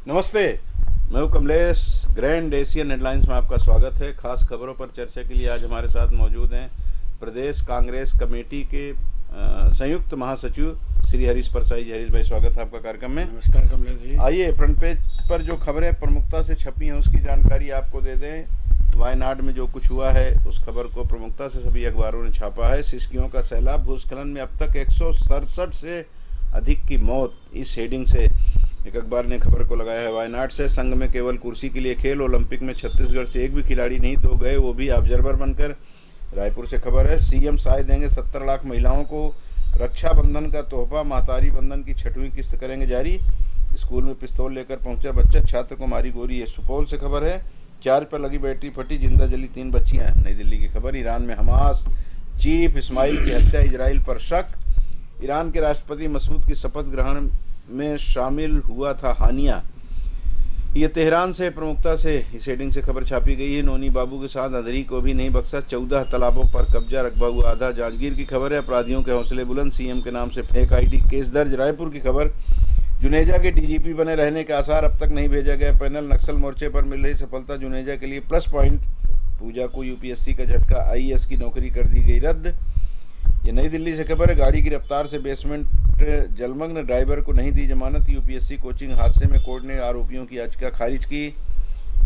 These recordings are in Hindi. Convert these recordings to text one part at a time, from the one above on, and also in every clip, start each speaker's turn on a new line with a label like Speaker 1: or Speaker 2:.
Speaker 1: नमस्ते, मैं हूं कमलेश। ग्रैंड एशियन हेडलाइंस में आपका स्वागत है। खास खबरों पर चर्चा के लिए आज हमारे साथ मौजूद हैं प्रदेश कांग्रेस कमेटी के संयुक्त महासचिव श्री हरीश परसाई जी। हरीश भाई, स्वागत है आपका कार्यक्रम में।
Speaker 2: नमस्कार कमलेश जी।
Speaker 1: आइए फ्रंट पेज पर जो खबरें प्रमुखता से छपी हैं उसकी जानकारी आपको दे दें। वायनाड में जो कुछ हुआ है उस खबर को प्रमुखता से सभी अखबारों ने छापा है। सिसकियों का सैलाब, भूस्खलन में अब तक 167 से अधिक की मौत, इस हेडिंग से एक अखबार ने खबर को लगाया है। वायनाड से संघ में केवल कुर्सी के लिए खेल, ओलंपिक में छत्तीसगढ़ से एक भी खिलाड़ी नहीं, 2 गए वो भी ऑब्जर्वर बनकर। रायपुर से खबर है, सीएम साय देंगे 70 लाख महिलाओं को रक्षाबंधन का तोहफा, महतारी बंधन की 6वीं किस्त करेंगे जारी। स्कूल में पिस्तौल लेकर पहुंचा बच्चा, छात्र को मारी गोली। ये सुपौल से खबर है, चार्ज पर लगी बैटरी फटी, जिंदा जली 3 बच्चियां। नई दिल्ली की खबर, ईरान में हमास चीफ इस्माइल की हत्या, इजराइल पर शक। ईरान के राष्ट्रपति मसूद की शपथ ग्रहण में शामिल हुआ था हानिया। ये तेहरान से प्रमुखता से इस हेडिंग से खबर छापी गई है। नोनी बाबू के साथ अंधेरी को भी नहीं बख्शा, 14 तालाबों पर कब्जा, रकबा हुआ आधा। जांजगीर की खबर है, अपराधियों के हौसले बुलंद, सीएम के नाम से फेक आईडी, केस दर्ज। रायपुर की खबर, जुनेजा के डीजीपी बने रहने के आसार, अब तक नहीं भेजा गया पैनल। नक्सल मोर्चे पर मिल रही सफलता जुनेजा के लिए प्लस पॉइंट। पूजा को यूपीएससी का झटका, आईएएस की नौकरी कर दी गई रद्द। ये नई दिल्ली से खबर है, गाड़ी की रफ्तार से बेसमेंट जलमग्न, ड्राइवर को नहीं दी जमानत। यूपीएससी कोचिंग हादसे में कोर्ट ने आरोपियों की याचिका खारिज की।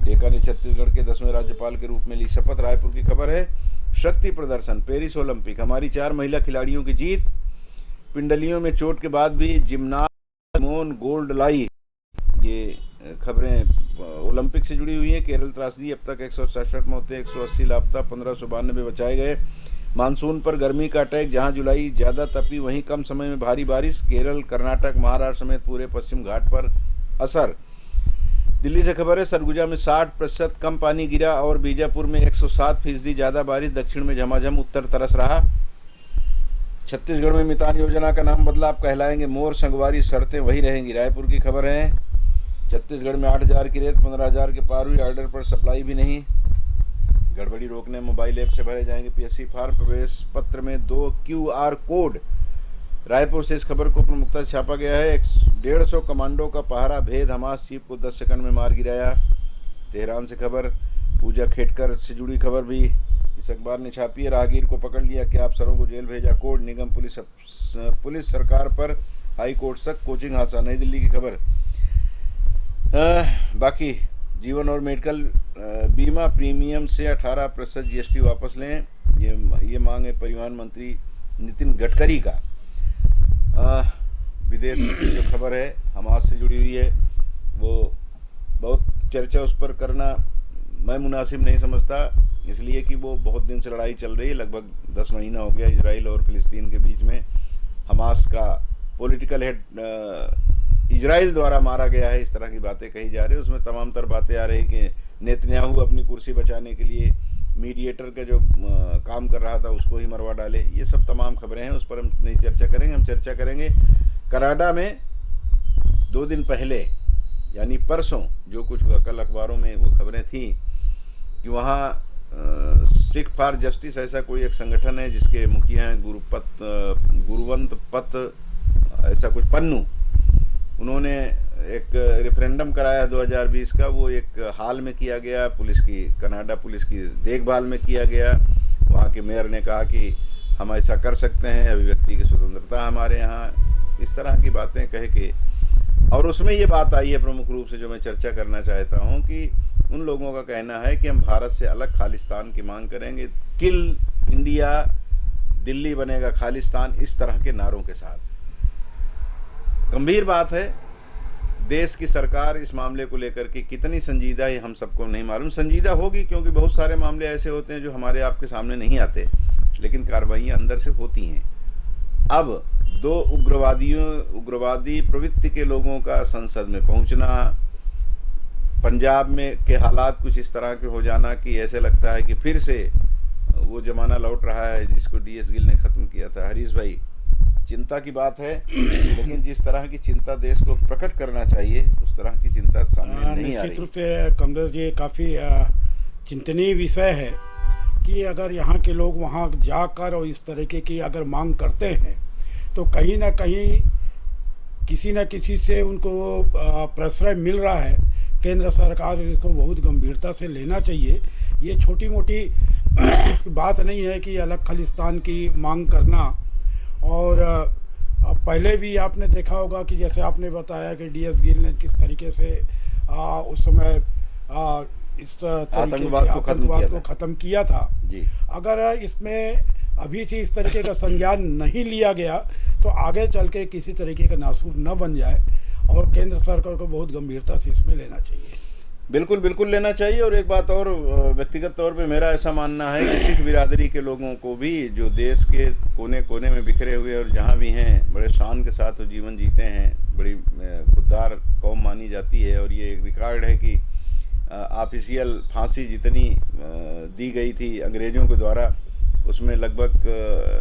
Speaker 1: डेका ने छत्तीसगढ़ के 10वें राज्यपाल के रूप में ली शपथ। रायपुर की खबर है, शक्ति प्रदर्शन, पेरिस ओलंपिक, हमारी 4 महिला खिलाड़ियों की जीत। पिंडलियों में चोट के बाद भी जिम्नास्ट मोन गोल्ड लाई। ये खबरें ओलंपिक से जुड़ी हुई हैं। केरल त्रासदी, अब तक 167 मौतें, 180 लापता, 1592 बचाए गए। मानसून पर गर्मी का अटैक, जहां जुलाई ज़्यादा तपी वहीं कम समय में भारी बारिश। केरल, कर्नाटक, महाराष्ट्र समेत पूरे पश्चिम घाट पर असर। दिल्ली से खबर है, सरगुजा में 60% कम पानी गिरा और बीजापुर में 107% ज़्यादा बारिश। दक्षिण में झमाझम, उत्तर तरस रहा। छत्तीसगढ़ में मितान योजना का नाम बदला, अब कहलाएंगे मोर संगवारी, शर्तें वही रहेंगी। रायपुर की खबर है, छत्तीसगढ़ में 8000 की रेत 15000 के पार हुई, ऑर्डर पर सप्लाई भी नहीं। गड़बड़ी रोकने मोबाइल ऐप से भरे जाएंगे पीएससी फॉर्म, प्रवेश पत्र में 2 QR कोड। रायपुर से इस खबर को प्रमुखता से छापा गया है। 150 कमांडो का पहरा, भेद, हमास चीफ को 10 सेकंड में मार गिराया। तेहरान से खबर, पूजा खेटकर से जुड़ी खबर भी इस अखबार ने छापी है। राहगीर को पकड़ लिया, क्या अफसरों को जेल भेजा कोर्ट। निगम पुलिस सरकार पर हाई कोर्ट तक, कोचिंग हादसा। नई दिल्ली की खबर। बाकी जीवन और मेडिकल बीमा प्रीमियम से 18% जीएसटी वापस लें, ये मांग है परिवहन मंत्री नितिन गडकरी का। विदेश से जो खबर है हमास से जुड़ी हुई है, वो बहुत चर्चा उस पर करना मैं मुनासिब नहीं समझता, इसलिए कि वो बहुत दिन से लड़ाई चल रही है। लगभग 10 महीना हो गया इजराइल और फिलिस्तीन के बीच में। हमास का पॉलिटिकल हेड इजराइल द्वारा मारा गया है, इस तरह की बातें कही जा रही है। उसमें तमाम तर बातें आ रही कि नेतन्याहू अपनी कुर्सी बचाने के लिए मीडिएटर का जो काम कर रहा था उसको ही मरवा डाले। ये सब तमाम खबरें हैं, उस पर हम नहीं चर्चा करेंगे। हम चर्चा करेंगे कनाडा में 2 दिन पहले यानी परसों जो कुछ हुआ। कल अखबारों में वो खबरें थी कि वहाँ सिख फॉर जस्टिस ऐसा कोई एक संगठन है जिसके मुखिया हैं गुरुवंत पत ऐसा कुछ पन्नू। उन्होंने एक रेफरेंडम कराया 2020 का, वो एक हाल में किया गया, कनाडा पुलिस की देखभाल में किया गया। वहाँ के मेयर ने कहा कि हम ऐसा कर सकते हैं, अभिव्यक्ति की स्वतंत्रता हमारे यहाँ, इस तरह की बातें कह के। और उसमें ये बात आई है प्रमुख रूप से जो मैं चर्चा करना चाहता हूँ कि उन लोगों का कहना है कि हम भारत से अलग खालिस्तान की मांग करेंगे, किल इंडिया, दिल्ली बनेगा खालिस्तान, इस तरह के नारों के साथ। गंभीर बात है। देश की सरकार इस मामले को लेकर के कितनी संजीदा है हम सबको नहीं मालूम। संजीदा होगी क्योंकि बहुत सारे मामले ऐसे होते हैं जो हमारे आपके सामने नहीं आते, लेकिन कार्रवाइयाँ अंदर से होती हैं। अब 2 उग्रवादी प्रवृत्ति के लोगों का संसद में पहुंचना, पंजाब में के हालात कुछ इस तरह के हो जाना कि ऐसे लगता है कि फिर से वो जमाना लौट रहा है जिसको डीएस गिल ने ख़त्म किया था। हरीश भाई, चिंता की बात है, लेकिन जिस तरह की चिंता देश को प्रकट करना चाहिए उस तरह की चिंता सामने नहीं आ रही।
Speaker 2: निश्चित रूप से कमलेश जी, काफ़ी चिंतनीय विषय है कि अगर यहाँ के लोग वहाँ जाकर और इस तरीके की अगर मांग करते हैं तो कहीं ना कहीं किसी न किसी से उनको प्रश्रय मिल रहा है। केंद्र सरकार इसको बहुत गंभीरता से लेना चाहिए। ये छोटी मोटी बात नहीं है कि अलग खालिस्तान की मांग करना। और पहले भी आपने देखा होगा कि जैसे आपने बताया कि डीएस गिल ने किस तरीके से उस समय इस
Speaker 1: आतंकवाद
Speaker 2: को ख़त्म किया था
Speaker 1: जी।
Speaker 2: अगर इसमें अभी से इस तरीके का संज्ञान नहीं लिया गया तो आगे चल के किसी तरीके का नासूर न बन जाए, और केंद्र सरकार को बहुत गंभीरता से इसमें लेना चाहिए।
Speaker 1: बिल्कुल बिल्कुल लेना चाहिए। और एक बात और, व्यक्तिगत तौर पे मेरा ऐसा मानना है कि सिख बिरादरी के लोगों को भी, जो देश के कोने कोने में बिखरे हुए और जहाँ भी हैं, बड़े शान के साथ वो जीवन जीते हैं, बड़ी खुददार कौम मानी जाती है। और ये एक रिकॉर्ड है कि ऑफिशियल फांसी जितनी दी गई थी अंग्रेज़ों के द्वारा, उसमें लगभग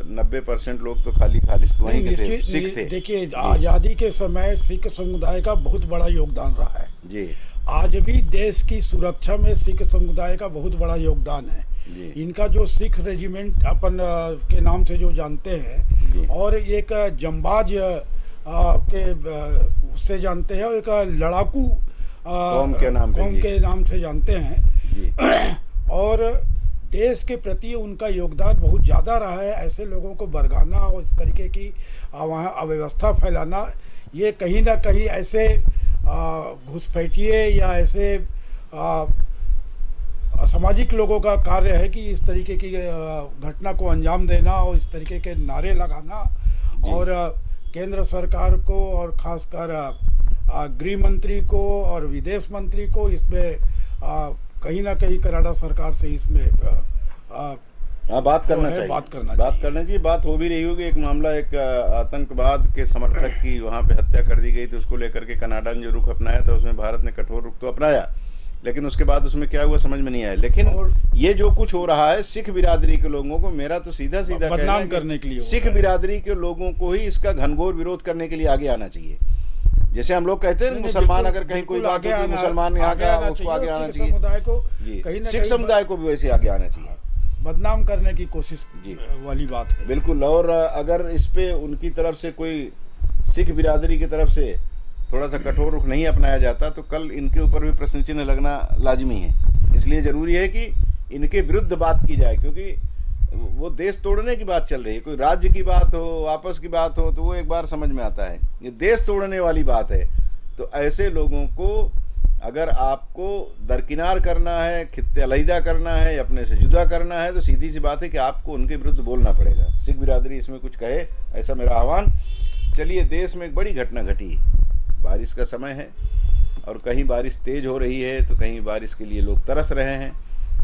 Speaker 1: 90% लोग तो खालिस्तानी के थे, सिख थे।
Speaker 2: देखिए, आज़ादी के समय सिख समुदाय का बहुत बड़ा योगदान रहा है
Speaker 1: जी।
Speaker 2: आज भी देश की सुरक्षा में सिख समुदाय का बहुत बड़ा योगदान है
Speaker 1: जी।
Speaker 2: इनका जो सिख रेजिमेंट अपन के नाम से जो जानते हैं
Speaker 1: जी।
Speaker 2: और एक जंबाज के उससे जानते हैं, और एक लड़ाकू
Speaker 1: कौम के नाम
Speaker 2: से जानते हैं
Speaker 1: जी।
Speaker 2: और देश के प्रति उनका योगदान बहुत ज़्यादा रहा है। ऐसे लोगों को बरगाना और इस तरीके की वहाँ अव्यवस्था फैलाना, ये कहीं ना कहीं ऐसे घुसपैठिए या ऐसे असामाजिक लोगों का कार्य है कि इस तरीके की घटना को अंजाम देना और इस तरीके के नारे लगाना। और केंद्र सरकार को और ख़ासकर गृह मंत्री को और विदेश मंत्री को इसमें कहीं ना कहीं कनाडा सरकार से इसमें
Speaker 1: बात करना चाहिए। बात हो भी रही होगी। एक मामला, एक आतंकवाद के समर्थक की वहाँ पे हत्या कर दी गई थी, उसको लेकर के कनाडा ने जो रुख अपनाया था, उसमें भारत ने कठोर रुख तो अपनाया, लेकिन उसके बाद उसमें क्या हुआ समझ में नहीं आया। लेकिन ये जो कुछ हो रहा है सिख बिरादरी के लोगों को, मेरा तो सीधा
Speaker 2: बदनाम करने के लिए,
Speaker 1: सिख बिरादरी के लोगों को ही इसका घनघोर विरोध करने के लिए आगे आना चाहिए। जैसे हम लोग कहते हैं मुसलमान, अगर कहीं कोई बात होती है मुसलमान यहाँ का, उसको आगे आना चाहिए। सिख समुदाय को भी वैसे आगे आना चाहिए।
Speaker 2: बदनाम करने की कोशिश वाली बात है।
Speaker 1: बिल्कुल। और अगर इस पे उनकी तरफ से कोई, सिख बिरादरी की तरफ से थोड़ा सा कठोर रुख नहीं अपनाया जाता तो कल इनके ऊपर भी प्रश्न चिन्ह लगना लाजमी है। इसलिए ज़रूरी है कि इनके विरुद्ध बात की जाए, क्योंकि वो देश तोड़ने की बात चल रही है। कोई राज्य की बात हो, आपस की बात हो, तो वो एक बार समझ में आता है। ये देश तोड़ने वाली बात है। तो ऐसे लोगों को अगर आपको दरकिनार करना है, खित्ते अलहदा करना है, अपने से जुदा करना है, तो सीधी सी बात है कि आपको उनके विरुद्ध बोलना पड़ेगा। सिख बिरादरी इसमें कुछ कहे, ऐसा मेरा आह्वान। चलिए, देश में एक बड़ी घटना घटी। बारिश का समय है और कहीं बारिश तेज़ हो रही है तो कहीं बारिश के लिए लोग तरस रहे हैं,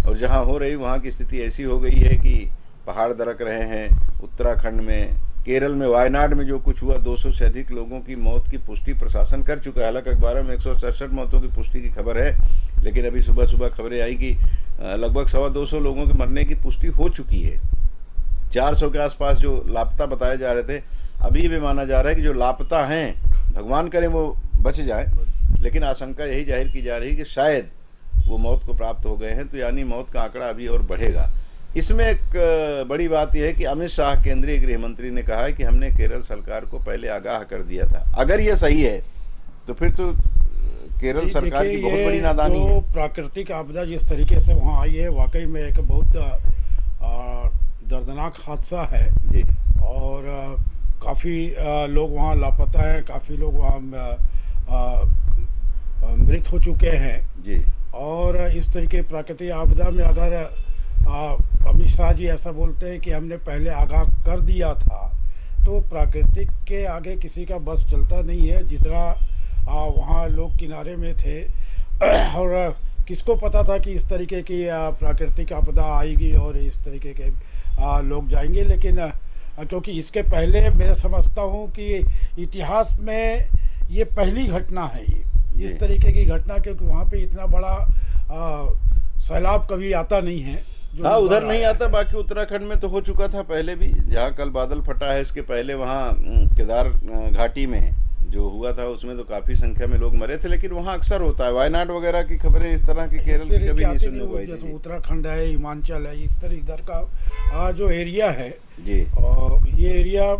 Speaker 1: और जहाँ हो रही वहाँ की स्थिति ऐसी हो गई है कि पहाड़ दरक रहे हैं। उत्तराखंड में, केरल में, वायनाड में जो कुछ हुआ, 200 से अधिक लोगों की मौत की पुष्टि प्रशासन कर चुका है। हालांकि अखबारों में 167 मौतों की पुष्टि की खबर है, लेकिन अभी सुबह सुबह खबरें आई कि लगभग 225 लोगों के मरने की पुष्टि हो चुकी है। 400 के आसपास जो लापता बताए जा रहे थे, अभी भी माना जा रहा है कि जो लापता हैं, भगवान करे वो बच जाए, लेकिन आशंका यही जाहिर की जा रही है कि शायद वो मौत को प्राप्त हो गए हैं। तो यानी मौत का आंकड़ा अभी और बढ़ेगा। इसमें एक बड़ी बात यह है कि अमित शाह, केंद्रीय गृह मंत्री, ने कहा है कि हमने केरल सरकार को पहले आगाह कर दिया था। अगर ये सही है तो फिर तो केरल सरकार की बहुत बड़ी नादानी है।
Speaker 2: प्राकृतिक आपदा जिस तरीके से वहाँ आई है, वाकई में एक बहुत दर्दनाक हादसा है
Speaker 1: जी।
Speaker 2: और काफ़ी लोग वहाँ लापता हैं, काफ़ी लोग वहाँ मृत हो चुके हैं
Speaker 1: जी।
Speaker 2: और इस तरीके प्राकृतिक आपदा में अगर अमित शाह जी ऐसा बोलते हैं कि हमने पहले आगाह कर दिया था, तो प्राकृतिक के आगे किसी का बस चलता नहीं है। जितना वहाँ लोग किनारे में थे और किसको पता था कि इस तरीके की प्राकृतिक आपदा आएगी और इस तरीके के लोग जाएंगे। लेकिन क्योंकि इसके पहले मैं समझता हूँ कि इतिहास में ये पहली घटना है इस तरीके की घटना, क्योंकि वहाँ पे इतना बड़ा सैलाब कभी आता नहीं है।
Speaker 1: हाँ, उधर नहीं आता। बाकी उत्तराखंड में तो हो चुका था पहले भी, जहाँ कल बादल फटा है। इसके पहले वहाँ केदार घाटी में जो हुआ था उसमें तो काफ़ी संख्या में लोग मरे थे, लेकिन वहाँ अक्सर होता है। वायनाड वगैरह की खबरें इस तरह की केरल की कभी नहीं सुनने को आई।
Speaker 2: जैसे उत्तराखंड है, हिमाचल है, इस तरह इधर का जो एरिया है
Speaker 1: जी,
Speaker 2: और ये एरिया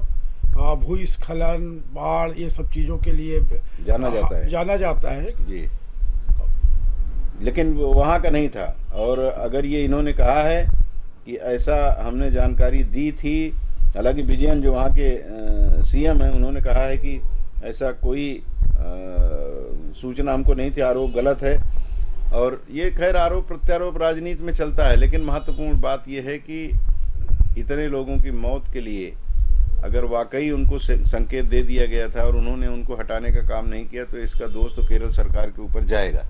Speaker 2: भूस्खलन, बाढ़, ये सब चीज़ों के लिए
Speaker 1: जाना जाता है।
Speaker 2: जाना जाता है।
Speaker 1: जी, लेकिन वो वहाँ का नहीं था। और अगर ये इन्होंने कहा है कि ऐसा हमने जानकारी दी थी, हालांकि विजयन जो वहाँ के सीएम हैं, उन्होंने कहा है कि ऐसा कोई सूचना हमको नहीं थी, आरोप गलत है। और ये खैर आरोप प्रत्यारोप राजनीति में चलता है, लेकिन महत्वपूर्ण बात यह है कि इतने लोगों की मौत के लिए अगर वाकई उनको संकेत दे दिया गया था और उन्होंने उनको हटाने का काम नहीं किया, तो इसका दोष तो केरल सरकार के ऊपर जाएगा,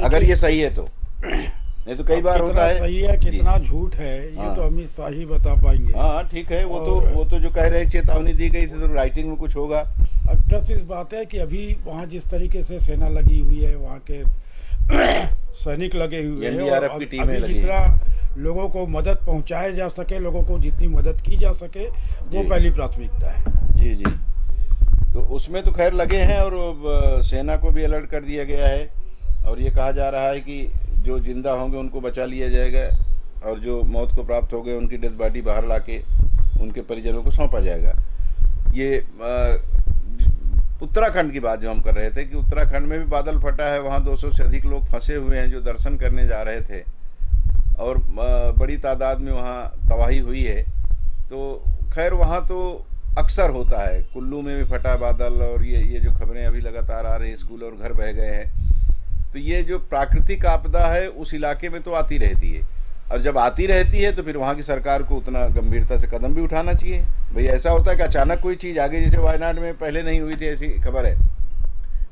Speaker 1: अगर ये सही है तो। नहीं तो कई बार होता है
Speaker 2: सही है, कितना झूठ है ये तो अमित शाह ही बता पाएंगे।
Speaker 1: हाँ ठीक है, वो तो जो कह रहे हैं चेतावनी दी गई थी तो राइटिंग में कुछ होगा।
Speaker 2: अब प्लस इस बात है कि अभी वहाँ जिस तरीके से सेना लगी हुई है, वहाँ के सैनिक लगे हुए हैं,
Speaker 1: एनडीआरएफ की टीमें लगी हैं।
Speaker 2: जितना लोगों को मदद पहुँचाया जा सके, लोगों को जितनी मदद की जा सके, वो पहली प्राथमिकता है।
Speaker 1: जी जी, तो उसमें तो खैर लगे हैं और सेना को भी अलर्ट कर दिया गया है। और ये कहा जा रहा है कि जो जिंदा होंगे उनको बचा लिया जाएगा और जो मौत को प्राप्त हो गए उनकी डेड बॉडी बाहर लाके उनके परिजनों को सौंपा जाएगा। ये उत्तराखंड की बात जो हम कर रहे थे कि उत्तराखंड में भी बादल फटा है, वहाँ 200 से अधिक लोग फंसे हुए हैं जो दर्शन करने जा रहे थे और बड़ी तादाद में वहाँ तबाही हुई है। तो खैर वहाँ तो अक्सर होता है, कुल्लू में भी फटा बादल, और ये जो खबरें अभी लगातार आ रही हैं, स्कूल और घर बह गए हैं। तो ये जो प्राकृतिक आपदा है उस इलाके में तो आती रहती है, और जब आती रहती है तो फिर वहाँ की सरकार को उतना गंभीरता से कदम भी उठाना चाहिए। भाई ऐसा होता है कि अचानक कोई चीज़ आगे, जैसे वायनाड में पहले नहीं हुई थी ऐसी खबर है,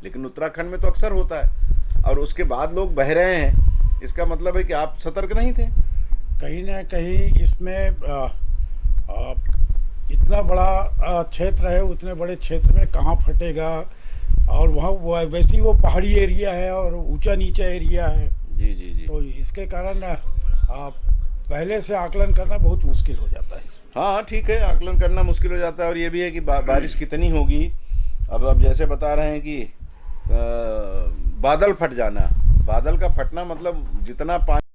Speaker 1: लेकिन उत्तराखंड में तो अक्सर होता है और उसके बाद लोग बह रहे हैं। इसका मतलब है कि आप सतर्क नहीं थे।
Speaker 2: कहीं ना कहीं इसमें इतना बड़ा क्षेत्र है, उतने बड़े क्षेत्र में कहाँ फटेगा, और वहाँ वैसे वो पहाड़ी एरिया है और ऊंचा नीचा एरिया है।
Speaker 1: जी जी जी,
Speaker 2: तो इसके कारण पहले से आकलन करना बहुत मुश्किल हो जाता है।
Speaker 1: हाँ ठीक है, आकलन करना मुश्किल हो जाता है। और ये भी है कि बारिश कितनी होगी। अब जैसे बता रहे हैं कि बादल फट जाना, बादल का फटना मतलब जितना पानी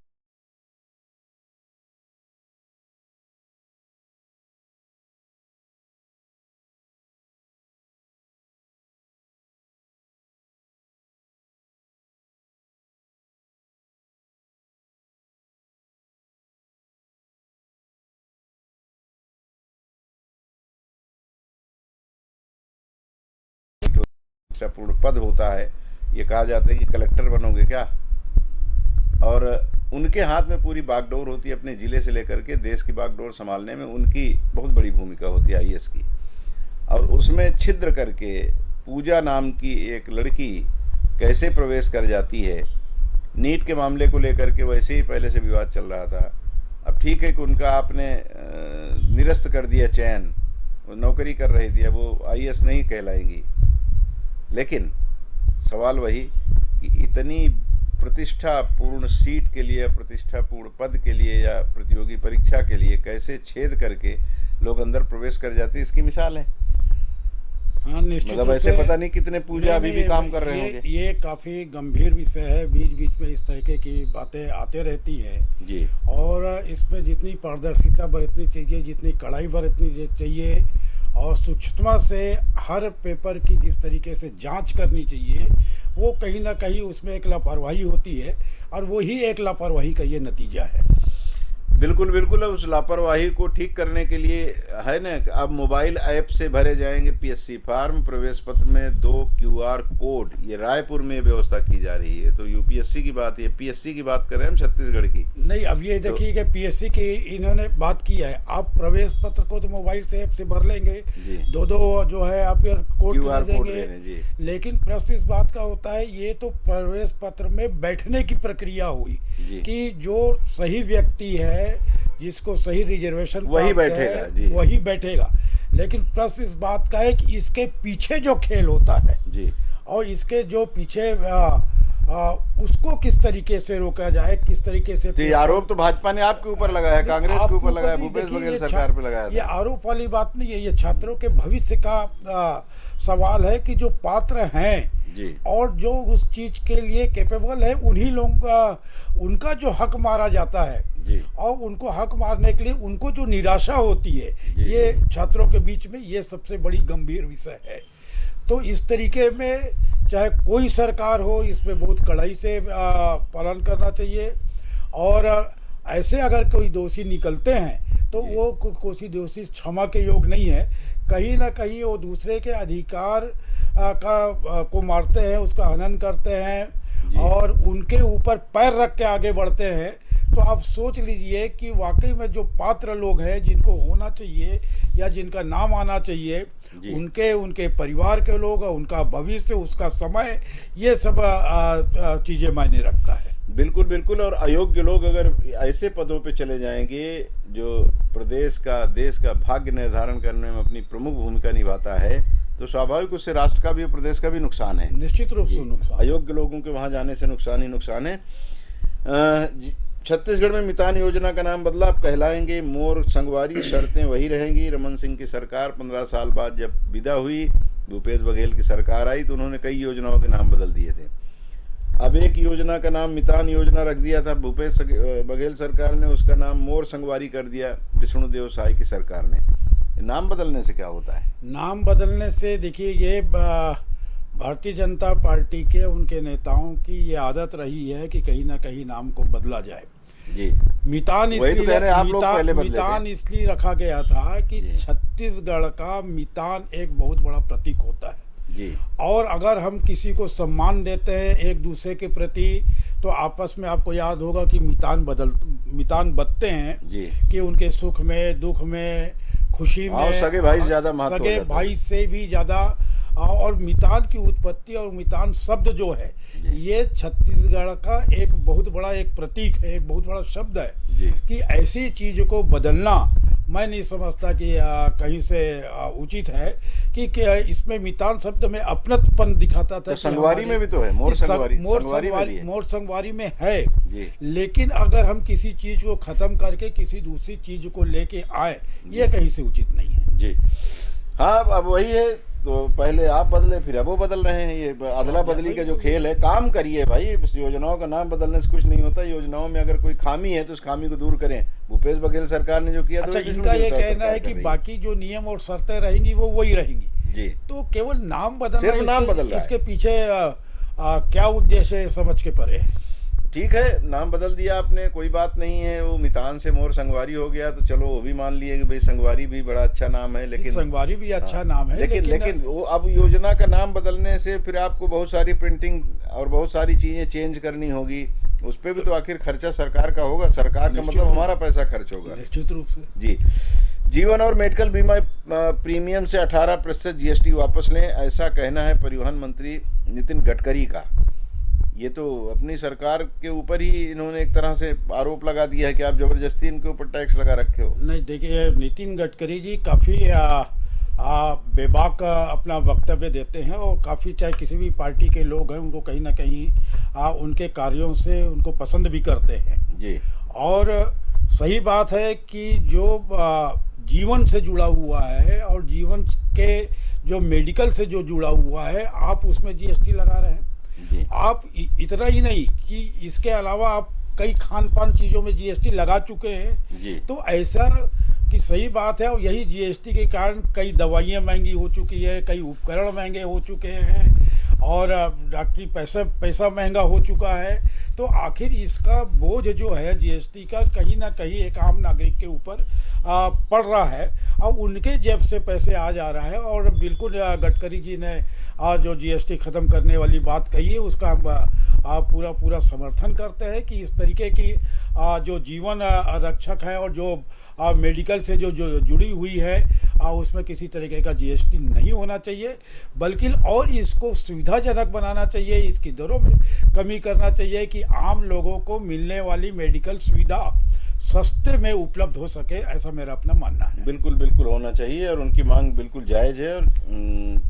Speaker 1: पूर्ण पद होता है, ये कहा जाता है कि कलेक्टर बनोगे क्या, और उनके हाथ में पूरी बागडोर होती है, अपने ज़िले से लेकर के देश की बागडोर संभालने में उनकी बहुत बड़ी भूमिका होती है आईएएस की। और उसमें छिद्र करके पूजा नाम की एक लड़की कैसे प्रवेश कर जाती है। नीट के मामले को लेकर के वैसे ही पहले से विवाद चल रहा था। अब ठीक है कि उनका आपने निरस्त कर दिया चयन, वो नौकरी कर रही थी, अब वो आईएएस नहीं कहलाएंगी। लेकिन सवाल वही कि इतनी प्रतिष्ठापूर्ण सीट के लिए, प्रतिष्ठापूर्ण पद के लिए या प्रतियोगी परीक्षा के लिए कैसे छेद करके लोग अंदर प्रवेश कर जाते हैं, इसकी मिसाल है।
Speaker 2: हाँ, निश्चित
Speaker 1: मतलब ऐसे पता नहीं कितने पूजा अभी भी काम कर रहे होंगे।
Speaker 2: ये काफ़ी गंभीर विषय है, बीच बीच में इस तरीके की बातें आते रहती है
Speaker 1: जी।
Speaker 2: और इसमें जितनी पारदर्शिता बरतनी चाहिए, जितनी कड़ाई बरतनी चाहिए और सूक्ष्मता से हर पेपर की जिस तरीके से जांच करनी चाहिए, वो कहीं ना कहीं उसमें एक लापरवाही होती है और वही एक लापरवाही का ये नतीजा है।
Speaker 1: बिल्कुल बिल्कुल, उस लापरवाही को ठीक करने के लिए है ना, अब मोबाइल ऐप से भरे जाएंगे पीएससी फॉर्म, प्रवेश पत्र में 2 QR कोड। ये रायपुर में व्यवस्था की जा रही है। तो यूपीएससी की बात है, पीएससी की बात कर रहे हैं हम, छत्तीसगढ़ की नहीं।
Speaker 2: अब ये देखिए कि पीएससी की इन्होंने बात की है, आप प्रवेश पत्र को तो मोबाइल से ऐप से भर लेंगे, 2 जो है आप कोड देंगे, लेकिन प्रश्न इस बात का होता है, ये तो प्रवेश पत्र में बैठने की प्रक्रिया हुई कि जो सही व्यक्ति है, जिसको सही रिजर्वेशन
Speaker 1: वही बैठेगा जी,
Speaker 2: वही बैठेगा। लेकिन प्रश्न इस बात का है कि इसके पीछे जो खेल होता है
Speaker 1: जी, और
Speaker 2: इसके जो पीछे उसको किस तरीके से रोका जाए, किस तरीके से।
Speaker 1: तो आरोप तो भाजपा ने आपके ऊपर लगाया है, कांग्रेस के ऊपर लगाया, भूपेश बघेल सरकार पे लगाया था।
Speaker 2: ये आरोप वाली बात नहीं है, ये छात्रों के भविष्य का सवाल है कि जो पात्र हैं
Speaker 1: जी
Speaker 2: और जो उस चीज के लिए कैपेबल है, उन्हीं लोगों का उनका जो हक मारा जाता है,
Speaker 1: जी
Speaker 2: और उनको हक मारने के लिए उनको जो निराशा होती है,
Speaker 1: जी,
Speaker 2: ये
Speaker 1: जी।
Speaker 2: छात्रों के बीच में ये सबसे बड़ी गंभीर विषय है। तो इस तरीके में चाहे कोई सरकार हो, इसमें बहुत कड़ाई से पालन करना चाहिए। और ऐसे अगर कोई दोषी निकलते हैं तो
Speaker 1: जी।
Speaker 2: वो कोई दोषी क्षमा के योग नहीं है। कहीं ना कहीं वो दूसरे के अधिकार को मारते हैं, उसका हनन करते
Speaker 1: जी।
Speaker 2: हैं और उनके ऊपर पैर रख के आगे बढ़ते हैं। तो आप सोच लीजिए कि वाकई में जो पात्र लोग हैं, जिनको होना चाहिए या जिनका नाम आना चाहिए,
Speaker 1: जी।
Speaker 2: उनके परिवार के लोग, उनका भविष्य, उसका समय, ये सब चीज़ें मायने रखता है।
Speaker 1: बिल्कुल बिल्कुल। और अयोग्य लोग अगर ऐसे पदों पे चले जाएंगे जो प्रदेश का, देश का भाग्य निर्धारण करने में अपनी प्रमुख भूमिका निभाता है, तो स्वाभाविक उससे राष्ट्र का भी और प्रदेश का भी नुकसान है।
Speaker 2: निश्चित रूप से नुकसान।
Speaker 1: अयोग्य लोगों के वहां जाने से नुकसान ही नुकसान है। छत्तीसगढ़ में मितान योजना का नाम बदला, अब कहलाएंगे मोर संगवारी, शर्तें वही रहेंगी। रमन सिंह की सरकार 15 साल बाद जब विदा हुई, भूपेश बघेल की सरकार आई, तो उन्होंने कई योजनाओं के नाम बदल दिए थे। अब एक योजना का नाम मितान योजना रख दिया था भूपेश बघेल सरकार ने, उसका नाम मोर संगवारी कर दिया विष्णुदेव साय की सरकार ने। नाम बदलने से क्या होता है?
Speaker 2: नाम बदलने से देखिए, ये भारतीय जनता पार्टी के उनके नेताओं की ये आदत रही है कि कहीं ना कहीं नाम को बदला जाए।
Speaker 1: जी,
Speaker 2: मितान
Speaker 1: वही तो कह रहे हैं, आप लोग पहले बदले थे।
Speaker 2: मितान इसलिए रखा गया था कि
Speaker 1: जी।
Speaker 2: छत्तीसगढ़ का मितान एक बहुत बड़ा प्रतीक होता है।
Speaker 1: जी
Speaker 2: और अगर हम किसी को सम्मान देते हैं एक दूसरे के प्रति, तो आपस में आपको याद होगा कि मितान बदते हैं
Speaker 1: जी।
Speaker 2: कि उनके सुख में, दुख में, खुशी में,
Speaker 1: सगे भाई से ज्यादा महत्व हो
Speaker 2: सगे
Speaker 1: जाता है।
Speaker 2: भाई से भी ज़्यादा। और मितान की उत्पत्ति और मितान शब्द जो है, ये छत्तीसगढ़ का एक बहुत बड़ा एक प्रतीक है, एक बहुत बड़ा शब्द है।
Speaker 1: जी।
Speaker 2: कि ऐसी चीज को बदलना मैं नहीं समझता कि कहीं से उचित है कि इसमें मितान शब्द में अपनत्वपन दिखाता था।
Speaker 1: तो संगवारी में भी तो है, मोर संगवारी, संगवारी में भी है।
Speaker 2: मोर संगवारी में है।
Speaker 1: जी।
Speaker 2: लेकिन अगर हम किसी चीज को खत्म करके किसी दूसरी चीज को लेके आए, ये कहीं से उचित नहीं है।
Speaker 1: जी हाँ, अब वही है। तो पहले आप बदले, फिर अब वो बदल रहे हैं। ये अदला बदली का जो खेल है, काम करिए भाई। योजनाओं का नाम बदलने से कुछ नहीं होता। योजनाओं में अगर कोई खामी है तो उस खामी को दूर करें। भूपेश बघेल सरकार ने जो किया,
Speaker 2: अच्छा,
Speaker 1: तो
Speaker 2: इनका ये कहना है कि बाकी जो नियम और शर्तें रहेंगी वो वही रहेंगी।
Speaker 1: जी।
Speaker 2: तो केवल नाम बदलना,
Speaker 1: सिर्फ नाम बदल रहा है।
Speaker 2: इसके पीछे क्या उद्देश्य है, समझ के परे है।
Speaker 1: ठीक है, नाम बदल दिया आपने, कोई बात नहीं है। वो मितान से मोर संगवारी हो गया, तो चलो वो भी मान लिए कि भाई संगवारी भी बड़ा अच्छा नाम है। लेकिन
Speaker 2: संगवारी भी अच्छा नाम है,
Speaker 1: लेकिन वो अब योजना का नाम बदलने से फिर आपको बहुत सारी प्रिंटिंग और बहुत सारी चीजें चेंज करनी होगी। उस पर भी तो आखिर खर्चा सरकार का होगा। सरकार का मतलब हमारा पैसा खर्च होगा।
Speaker 2: निश्चित रूप से।
Speaker 1: जी। जीवन और मेडिकल बीमा प्रीमियम से 18% जीएसटी वापस लें, ऐसा कहना है परिवहन मंत्री नितिन गडकरी का। ये तो अपनी सरकार के ऊपर ही इन्होंने एक तरह से आरोप लगा दिया है कि आप जबरदस्ती इनके ऊपर टैक्स लगा रखे हो।
Speaker 2: नहीं, देखिए, नितिन गडकरी जी काफ़ी बेबाक अपना वक्तव्य देते हैं और काफ़ी, चाहे किसी भी पार्टी के लोग हैं, उनको कहीं ना कहीं उनके कार्यों से उनको पसंद भी करते हैं।
Speaker 1: जी।
Speaker 2: और सही बात है कि जो जीवन से जुड़ा हुआ है और जीवन के जो मेडिकल से जो जुड़ा हुआ है, आप उसमें जीएसटी लगा रहे हैं।
Speaker 1: जी।
Speaker 2: आप इतना ही नहीं कि इसके अलावा आप कई खान पान चीज़ों में जीएसटी लगा चुके हैं।
Speaker 1: जी।
Speaker 2: तो ऐसा कि सही बात है, और यही जीएसटी के कारण कई दवाइयाँ महंगी हो चुकी है, कई उपकरण महंगे हो चुके हैं और डॉक्टरी पैसा महंगा हो चुका है। तो आखिर इसका बोझ जो है जीएसटी का, कहीं ना कहीं एक आम नागरिक के ऊपर पड़ रहा है और उनके जेब से पैसे आ जा रहा है। और बिल्कुल गडकरी जी ने जो जीएसटी ख़त्म करने वाली बात कही है, उसका हम पूरा समर्थन करते हैं कि इस तरीके की जो जीवन रक्षक है और जो मेडिकल से जो जुड़ी हुई है, उसमें किसी तरीके का जीएसटी नहीं होना चाहिए, बल्कि और इसको सुविधाजनक बनाना चाहिए। इसकी दरों में कमी करना चाहिए कि आम लोगों को मिलने वाली मेडिकल सुविधा सस्ते में उपलब्ध हो सके, ऐसा मेरा अपना मानना है।
Speaker 1: बिल्कुल बिल्कुल होना चाहिए और उनकी मांग बिल्कुल जायज़ है। और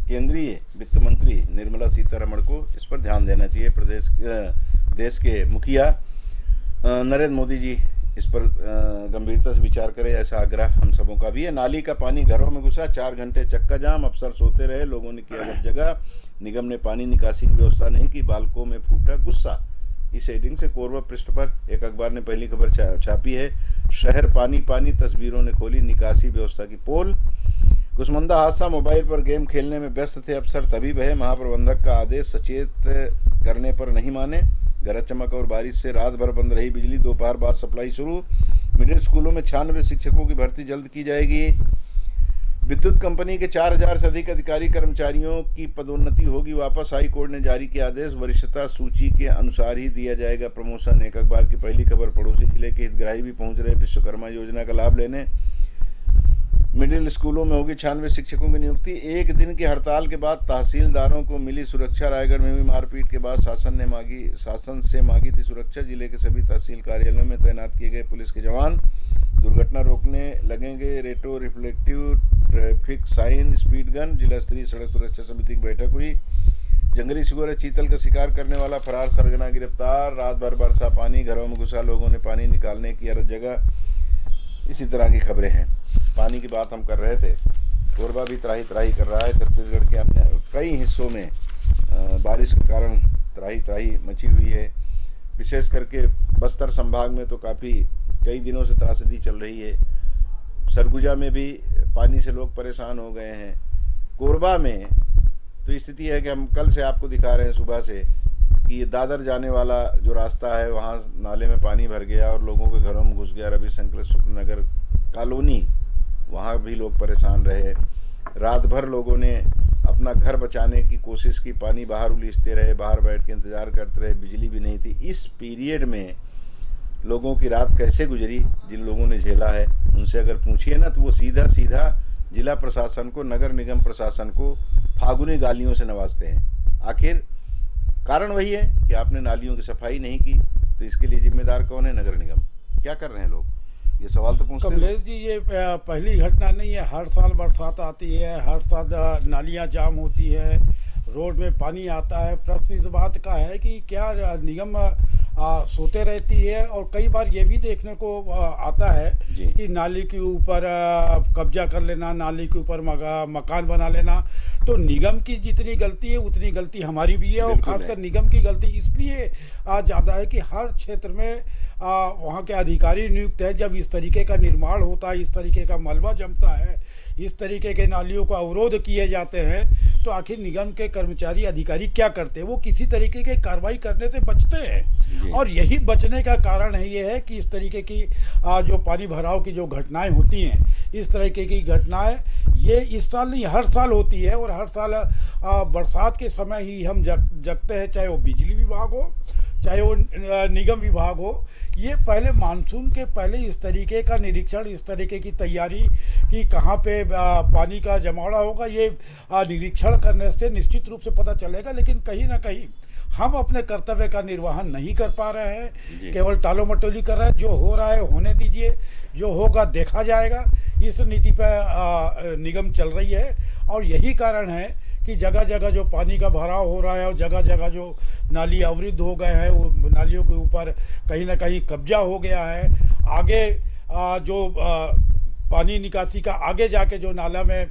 Speaker 1: केंद्रीय वित्त मंत्री निर्मला सीतारमण को इस पर ध्यान देना चाहिए। देश के मुखिया नरेंद्र मोदी जी इस पर गंभीरता से विचार करें, ऐसा आग्रह हम सबों का भी है। नाली का पानी घरों में घुसा, 4 घंटे चक्का जाम, अफसर सोते रहे, लोगों ने किया अलग जगह, निगम ने पानी निकासी की व्यवस्था नहीं की, बालकों में फूटा गुस्सा। इस हेडिंग से कोरबा पृष्ठ पर एक अखबार ने पहली खबर छापी है। शहर पानी पानी, तस्वीरों ने खोली निकासी व्यवस्था की पोल। कुसमुंदा हादसा, मोबाइल पर गेम खेलने में व्यस्त थे अफसर, तभी बहे, महाप्रबंधक का आदेश सचेत करने पर नहीं माने। गरज चमक और बारिश से रात भर बंद रही बिजली, दोपहर बाद सप्लाई शुरू। मिडिल स्कूलों में 96 शिक्षकों की भर्ती जल्द की जाएगी। विद्युत कंपनी के 4000 से अधिक अधिकारी कर्मचारियों की पदोन्नति होगी वापस, हाई कोर्ट ने जारी किया आदेश, वरिष्ठता सूची के अनुसार ही दिया जाएगा प्रमोशन। एक अखबार की पहली खबर, पड़ोसी जिले के हितग्राही भी पहुंच रहे विश्वकर्मा योजना का लाभ लेने। मिडिल स्कूलों में होगी 96 शिक्षकों की नियुक्ति। एक दिन की हड़ताल के बाद तहसीलदारों को मिली सुरक्षा। रायगढ़ में हुई मारपीट के बाद शासन से मांगी थी सुरक्षा। जिले के सभी तहसील कार्यालयों में तैनात किए गए पुलिस के जवान। दुर्घटना रोकने लगेंगे retro reflective traffic sign, speed gun. जिला स्तरीय सड़क सुरक्षा समिति की बैठक हुई। जंगली सुअर चीतल का शिकार करने वाला फरार सरगना गिरफ्तार। रात भर बरसा पानी, घरों में घुसा, लोगों ने पानी निकालने की हर जगह। इसी तरह की खबरें हैं। पानी की बात हम कर रहे थे, कोरबा भी त्राही त्राही कर रहा है। छत्तीसगढ़ के अन्य कई हिस्सों में बारिश के कारण त्राही त्राही मची हुई है। विशेष करके बस्तर संभाग में तो काफ़ी कई दिनों से त्रासदी चल रही है। सरगुजा में भी पानी से लोग परेशान हो गए हैं। कोरबा में तो स्थिति है कि हम कल से आपको दिखा रहे हैं सुबह से कि ये दादर जाने वाला जो रास्ता है वहाँ नाले में पानी भर गया और लोगों के घरों में घुस गया। रवि शंकर शुक्ल नगर कॉलोनी, वहाँ भी लोग परेशान रहे। रात भर लोगों ने अपना घर बचाने की कोशिश की, पानी बाहर उलीचते रहे, बाहर बैठ के इंतज़ार करते रहे, बिजली भी नहीं थी। इस पीरियड में लोगों की रात कैसे गुजरी, जिन लोगों ने झेला है उनसे अगर पूछिए ना तो वो सीधा सीधा जिला प्रशासन को, नगर निगम प्रशासन को फागुनी गालियों से नवाजते हैं। आखिर कारण वही है कि आपने नालियों की सफाई नहीं की, तो इसके लिए जिम्मेदार कौन है? नगर निगम। क्या कर रहे हैं लोग? ये सवाल तो पूछते हैं।
Speaker 2: कमलेश जी, ये पहली घटना नहीं है। हर साल बरसात आती है, हर साल नालियां जाम होती है, रोड में पानी आता है। प्रश्न इस बात का है कि क्या निगम सोते रहती है? और कई बार ये भी देखने को आता है कि नाली के ऊपर कब्जा कर लेना, नाली के ऊपर मकान बना लेना। तो निगम की जितनी गलती है उतनी गलती हमारी भी है, और खासकर निगम की गलती इसलिए ज़्यादा है कि हर क्षेत्र में वहाँ के अधिकारी नियुक्त है। जब इस तरीके का निर्माण होता है, इस तरीके का मलबा जमता है, इस तरीके के नालियों का अवरोध किए जाते हैं, तो आखिर निगम के कर्मचारी अधिकारी क्या करते हैं? वो किसी तरीके की कार्रवाई करने से बचते हैं। और यही बचने का कारण है ये है कि इस तरीके की जो पानी भराव की जो घटनाएं होती हैं, इस तरीके की घटनाएं ये इस साल नहीं हर साल होती है। और हर साल बरसात के समय ही हम जगते हैं, चाहे वो बिजली विभाग हो, चाहे वो निगम विभाग हो। ये पहले मानसून के पहले इस तरीके का निरीक्षण, इस तरीके की तैयारी कि कहाँ पे पानी का जमावड़ा होगा, ये निरीक्षण करने से निश्चित रूप से पता चलेगा। लेकिन कहीं ना कहीं हम अपने कर्तव्य का निर्वहन नहीं कर पा रहे हैं, केवल टालो मटोली कर रहे हैं। जो हो रहा है होने दीजिए, जो होगा देखा जाएगा, इस नीति पर निगम चल रही है। और यही कारण है कि जगह जगह जो पानी का भराव हो रहा है और जगह जगह जो नाली अवरुद्ध हो गए हैं, वो नालियों के ऊपर कहीं ना कहीं कब्जा हो गया है। आगे जो पानी निकासी का आगे जाके जो नाला में